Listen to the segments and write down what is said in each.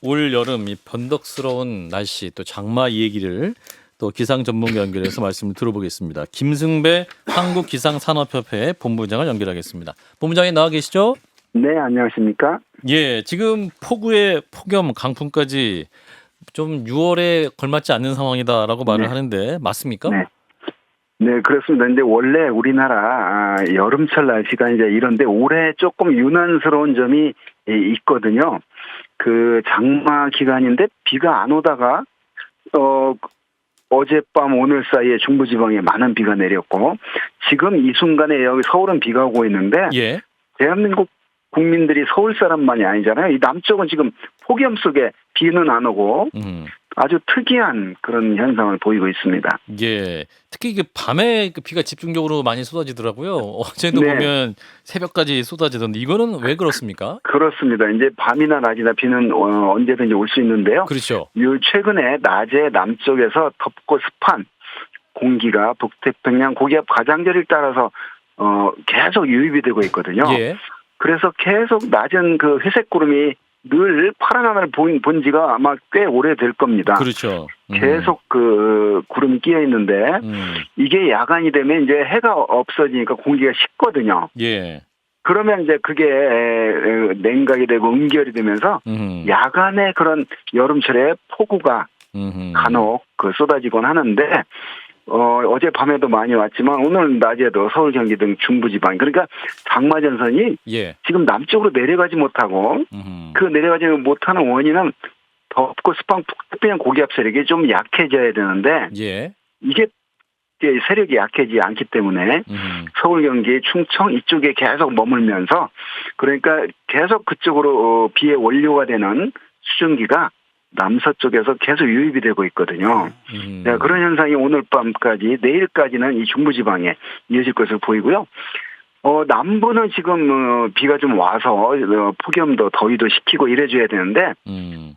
올 여름 이 변덕스러운 날씨 또 장마 이 얘기를 또 기상 전문가 연결해서 말씀을 들어보겠습니다. 김승배 한국기상산업협회 본부장을 연결하겠습니다. 본부장님 나와 계시죠? 네, 안녕하십니까? 예, 지금 폭우에 폭염, 강풍까지 좀 6월에 걸맞지 않는 상황이다라고 말을 네. 하는데 맞습니까? 네. 네, 그렇습니다. 이제 원래 우리나라 여름철 날씨가 이제 이런데 올해 조금 유난스러운 점이 있거든요. 그 장마 기간인데 비가 안 오다가 어젯밤 오늘 사이에 중부지방에 많은 비가 내렸고 지금 이 순간에 여기 서울은 비가 오고 있는데 예. 대한민국 국민들이 서울 사람만이 아니잖아요. 이 남쪽은 지금 폭염 속에 비는 안 오고 아주 특이한 그런 현상을 보이고 있습니다. 예. 특히 그 밤에 그 비가 집중적으로 많이 쏟아지더라고요. 어제도 네. 보면 새벽까지 쏟아지던데 이거는 왜 그렇습니까? 그렇습니다. 이제 밤이나 낮이나 비는 언제든지 올 수 있는데요. 그렇죠. 최근에 낮에 남쪽에서 덥고 습한 공기가 북태평양 고기압 가장자리를 따라서 계속 유입이 되고 있거든요. 예. 그래서 계속 낮은 그 회색 구름이 늘 파란 하늘을 본 지가 아마 꽤 오래될 겁니다. 그렇죠. 계속 그 구름이 끼어 있는데 이게 야간이 되면 이제 해가 없어지니까 공기가 식거든요. 예. 그러면 이제 그게 냉각이 되고 음결이 되면서 야간에 그런 여름철에 폭우가 간혹 쏟아지곤 하는데 어젯밤에도 많이 왔지만 오늘 낮에도 서울, 경기 등 중부지방 그러니까 장마 전선이 예. 지금 남쪽으로 내려가지 못하고 그 내려가지 못하는 원인은 덥고 습한 북태평양 고기압 세력이 좀 약해져야 되는데 예. 이게 세력이 약해지지 않기 때문에 서울, 경기, 충청 이쪽에 계속 머물면서 그러니까 계속 그쪽으로 비의 원료가 되는 수증기가 남서쪽에서 계속 유입이 되고 있거든요. 네, 그런 현상이 오늘 밤까지 내일까지는 이 중부지방에 이어질 것으로 보이고요. 남부는 지금 비가 좀 와서 폭염도 더위도 식히고 이래줘야 되는데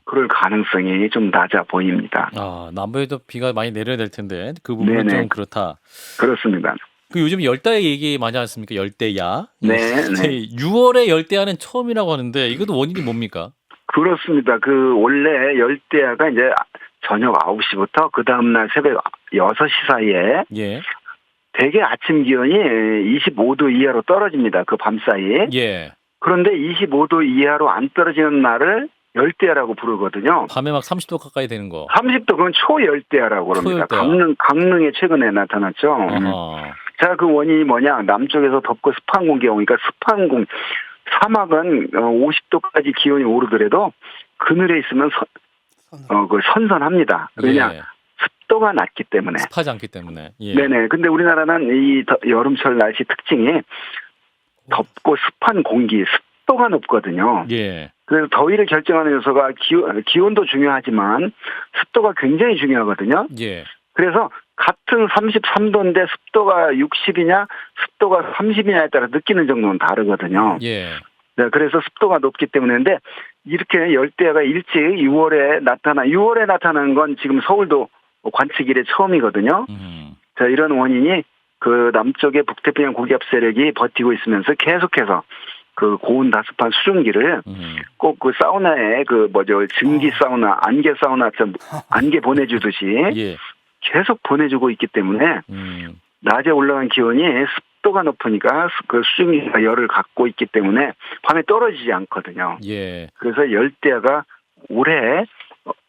그럴 가능성이 좀 낮아 보입니다. 아, 남부에도 비가 많이 내려야 될 텐데 그 부분은 네네. 좀 그렇다. 그렇습니다. 그 요즘 열대 얘기 많이 하십니까? 열대야. 네, 네. 6월에 열대야는 처음이라고 하는데 이것도 원인이 뭡니까? 그렇습니다. 그 원래 열대야가 이제 저녁 9시부터 그 다음날 새벽 6시 사이에 예. 대개 아침 기온이 25도 이하로 떨어집니다. 그 밤 사이에. 예. 그런데 25도 이하로 안 떨어지는 날을 열대야라고 부르거든요. 밤에 막 30도 가까이 되는 거. 30도 그건 초열대야라고 그럽니다. 초열대야. 강릉에 최근에 나타났죠. 자, 그 원인이 뭐냐? 남쪽에서 덥고 습한 공기가 오니까 습한 사막은 50도까지 기온이 오르더라도 그늘에 있으면 선선합니다. 왜냐? 예. 습도가 낮기 때문에. 습하지 않기 때문에. 예. 네네. 근데 우리나라는 이 여름철 날씨 특징이 덥고 습한 공기, 습도가 높거든요. 예. 그래서 더위를 결정하는 요소가 기온도 중요하지만 습도가 굉장히 중요하거든요. 예. 그래서 같은 33도인데 습도가 60이냐 습도가 30이냐에 따라 느끼는 정도는 다르거든요. 예. 네, 그래서 습도가 높기 때문인데 이렇게 열대야가 일찍 6월에 나타나는 건 지금 서울도 관측 이래 처음이거든요. 자, 이런 원인이 그 남쪽의 북태평양 고기압 세력이 버티고 있으면서 그 고온 다습한 수증기를 꼭 그 사우나에 증기 사우나, 안개 사우나처럼 안개 보내주듯이 예. 계속 보내주고 있기 때문에 낮에 올라간 기온이 습도가 높으니까 그 수증기가 열을 갖고 있기 때문에 밤에 떨어지지 않거든요. 예. 그래서 열대야가 올해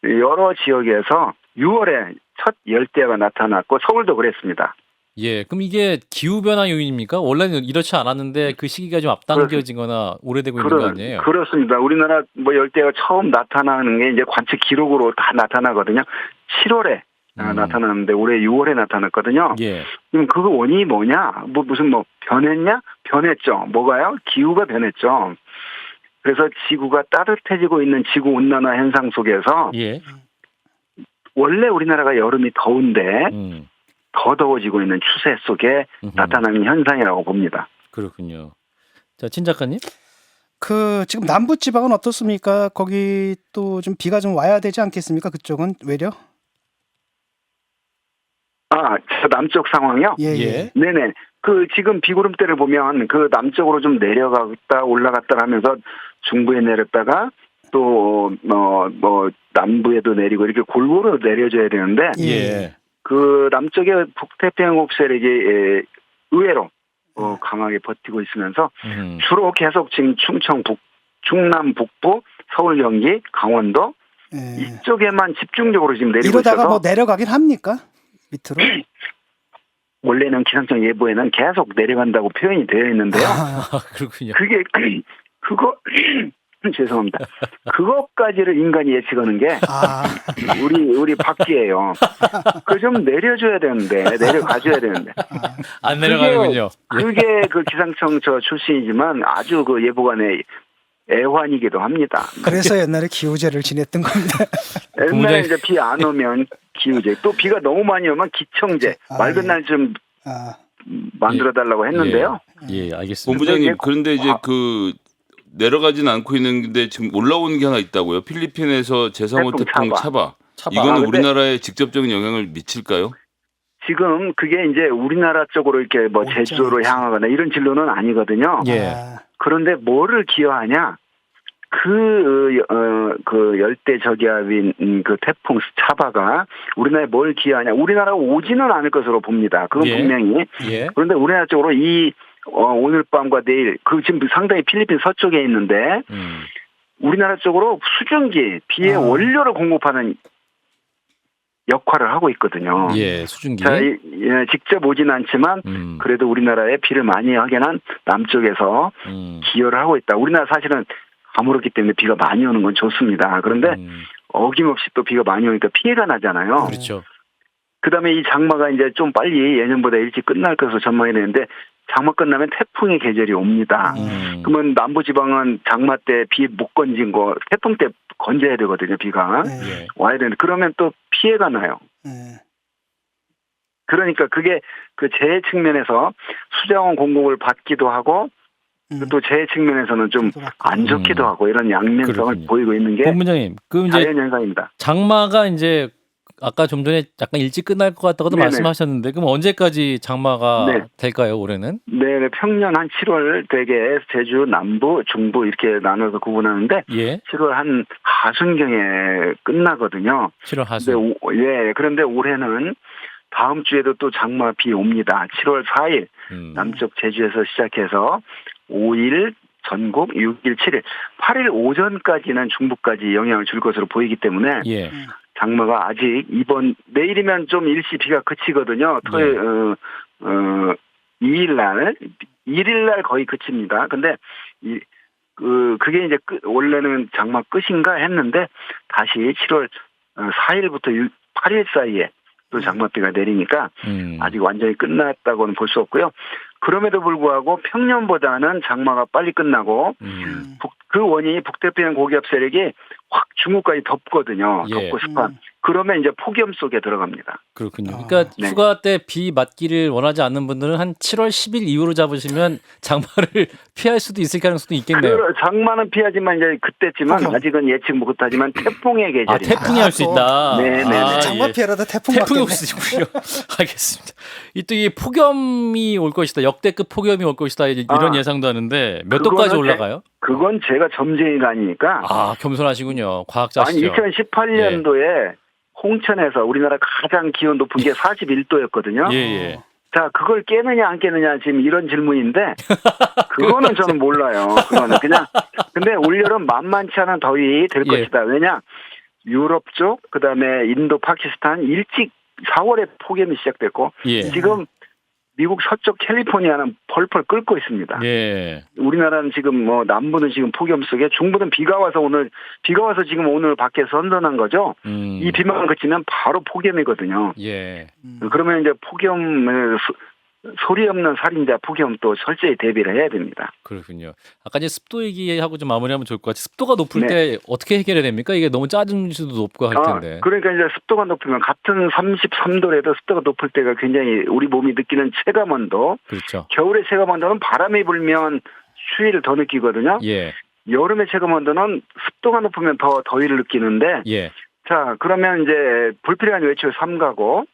여러 지역에서 6월에 첫 열대야가 나타났고 서울도 그랬습니다. 예. 그럼 이게 기후변화 요인입니까? 원래는 이렇지 않았는데 그 시기가 좀 앞당겨지거나 오래되고 있는 거 아니에요? 그렇습니다. 우리나라 열대야가 처음 나타나는 게 이제 관측 기록으로 다 나타나거든요. 7월에 나타났는데 올해 6월에 나타났거든요. 예. 그럼 그 원인이 뭐냐? 무슨 변했냐? 변했죠. 뭐가요? 기후가 변했죠. 그래서 지구가 따뜻해지고 있는 지구 온난화 현상 속에서 예. 원래 우리나라가 여름이 더운데 더 더워지고 있는 추세 속에 나타나는 현상이라고 봅니다. 그렇군요. 자, 친 작가님. 지금 남부 지방은 어떻습니까? 거기 또 좀 비가 좀 와야 되지 않겠습니까? 그쪽은 외려? 저 남쪽 상황이요? 예. 예. 네네. 지금 비구름대를 보면 그 남쪽으로 좀 내려갔다 올라갔다 하면서 중부에 내렸다가 또 남부에도 내리고 이렇게 골고루 내려줘야 되는데 예. 그 남쪽에 북태평양 고기 세력이 의외로 강하게 버티고 있으면서 주로 계속 지금 충남 북부, 서울, 경기, 강원도 예. 이쪽에만 집중적으로 지금 내리고 이러다가 있어서 뭐 내려가긴 합니까? 밑으로? 원래는 기상청 예보에는 계속 내려간다고 표현이 되어 있는데요. 아, 그렇군요. 그거 죄송합니다. 그것까지를 인간이 예측하는 게 우리 박쥐예요. 그 좀 내려줘야 되는데 내려가줘야 되는데 안 내려가는군요. 그게 그 기상청 저 출신이지만 아주 그 예보관의 애환이기도 합니다. 그래서 옛날에 기우제를 지냈던 겁니다. 옛날에 이제 비 안 오면 기우제, 또 비가 너무 많이 오면 기청제, 맑은 날 좀 만들어 달라고 했는데요. 예, 알겠습니다. 본부장님, 그런데 이제 내려가진 않고 있는데 지금 올라오는 게 하나 있다고요. 필리핀에서 제3호 태풍 차바. 이거는 우리나라에 직접적인 영향을 미칠까요? 지금 그게 이제 우리나라 쪽으로 이렇게 뭐 제주도로 향하거나 이런 진로는 아니거든요. 예. 그런데 뭐를 기여하냐? 그 열대 저기압인 그 태풍 차바가 우리나라에 뭘 기여하냐? 우리나라가 오지는 않을 것으로 봅니다. 그건 분명히. 예. 그런데 우리나라 쪽으로 오늘 밤과 내일 지금 상당히 필리핀 서쪽에 있는데 우리나라 쪽으로 수증기 비의 원료를 공급하는 역할을 하고 있거든요. 예, 수증기. 자, 직접 오진 않지만 그래도 우리나라에 비를 많이 하게 한 남쪽에서 기여를 하고 있다. 우리나라 사실은 가물었기 때문에 비가 많이 오는 건 좋습니다. 그런데 어김없이 또 비가 많이 오니까 피해가 나잖아요. 그렇죠. 그다음에 이 장마가 이제 좀 빨리 예년보다 일찍 끝날 것으로 전망이 되는데 장마 끝나면 태풍의 계절이 옵니다. 그러면 남부지방은 장마 때 비 못 건진 거 태풍 때 건져야 되거든요. 비가 와야 되는데 그러면 또 피해가 나요. 그러니까 그게 그 재해 측면에서 수자원 공급을 받기도 하고 또 재해 측면에서는 좀 안 좋기도 하고 이런 양면성을 그렇군요. 보이고 있는 게 본부장님, 그 이제 자연 현상입니다. 장마가 이제 아까 좀 전에 약간 일찍 끝날 것 같다고도 네네. 말씀하셨는데 그럼 언제까지 장마가 네. 될까요, 올해는? 네, 평년 한 7월 되게 제주, 남부, 중부 이렇게 나눠서 구분하는데 예. 7월 한 하순경에 끝나거든요. 7월 하순. 그런데 올해는 다음 주에도 또 장마 비 옵니다. 7월 4일 남쪽 제주에서 시작해서 5일 전국, 6일, 7일, 8일 오전까지는 중부까지 영향을 줄 것으로 보이기 때문에 예. 장마가 아직 내일이면 좀 일시 비가 그치거든요. 토요일, 2일 날 거의 그칩니다. 근데 그게 이제 원래는 장마 끝인가 했는데 다시 7월 4일부터 8일 사이에 또 장마비가 내리니까 아직 완전히 끝났다고는 볼 수 없고요. 그럼에도 불구하고 평년보다는 장마가 빨리 끝나고 그 원인이 북태평양 고기압 세력이 확 중국까지 덮거든요. 예. 덮고 습한. 그러면 이제 폭염 속에 들어갑니다. 그렇군요. 그러니까 네. 휴가 때 비 맞기를 원하지 않는 분들은 한 7월 10일 이후로 잡으시면 장마를 피할 수도 있을 가능성도 있겠네요. 장마는 피하지만 이제 그때쯤은 아직은 예측 못하지만 태풍의 계절입니다. 태풍이 할 수 있다. 네네. 장마 예. 피하려다 태풍 태풍이 올 맞겠네. 수 있군요. 알겠습니다. 이 폭염이 올 것이다. 역대급 폭염이 올 것이다. 이런 예상도 하는데 몇 도까지 올라가요? 그건 제가 점쟁이가 아니니까. 겸손하시군요. 과학자시죠. 아니 2018년도에 홍천에서 우리나라 가장 기온 높은 게 41도였거든요. 예. 자, 그걸 깨느냐 안 깨느냐 지금 이런 질문인데 그거는 저는 몰라요. 그거는 그냥 근데 올여름 만만치 않은 더위 될 것이다. 왜냐? 유럽 쪽 그다음에 인도, 파키스탄 일찍 4월에 폭염이 시작됐고 지금 미국 서쪽 캘리포니아는 펄펄 끓고 있습니다. 예. 우리나라는 지금 남부는 지금 폭염 속에 중부는 비가 와서 지금 오늘 밖에서 선선한 거죠. 이 비만 그치면 바로 폭염이거든요. 예. 그러면 이제 폭염을 소리 없는 살인자 폭염 또 철저히 대비를 해야 됩니다. 그렇군요. 아까 이제 습도 얘기하고 좀 마무리하면 좋을 것 같아요. 습도가 높을 때 어떻게 해결해야 됩니까? 이게 너무 짜증 수도 높고 할 텐데. 그러니까 이제 습도가 높으면 같은 33도라도 습도가 높을 때가 굉장히 우리 몸이 느끼는 체감온도. 그렇죠. 겨울의 체감온도는 바람이 불면 추위를 더 느끼거든요. 예. 여름의 체감온도는 습도가 높으면 더 더위를 느끼는데. 예. 자, 그러면 이제 불필요한 외출 삼가고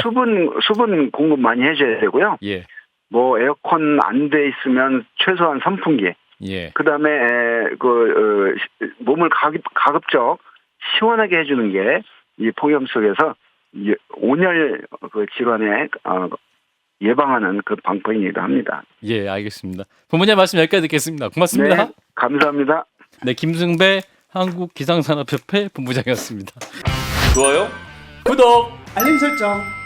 수분 공급 많이 해줘야 되고요. 예. 뭐 에어컨 안 돼 있으면 최소한 선풍기 예. 그다음에 몸을 가급적 시원하게 해주는 게 이 폭염 속에서 온열 그 질환에 예방하는 그 방법이기도 합니다. 예, 알겠습니다. 본부장 말씀 여기까지 듣겠습니다. 고맙습니다. 네, 감사합니다. 네, 김승배 한국기상산업협회 본부장이었습니다. 좋아요, 구독, 알림 설정.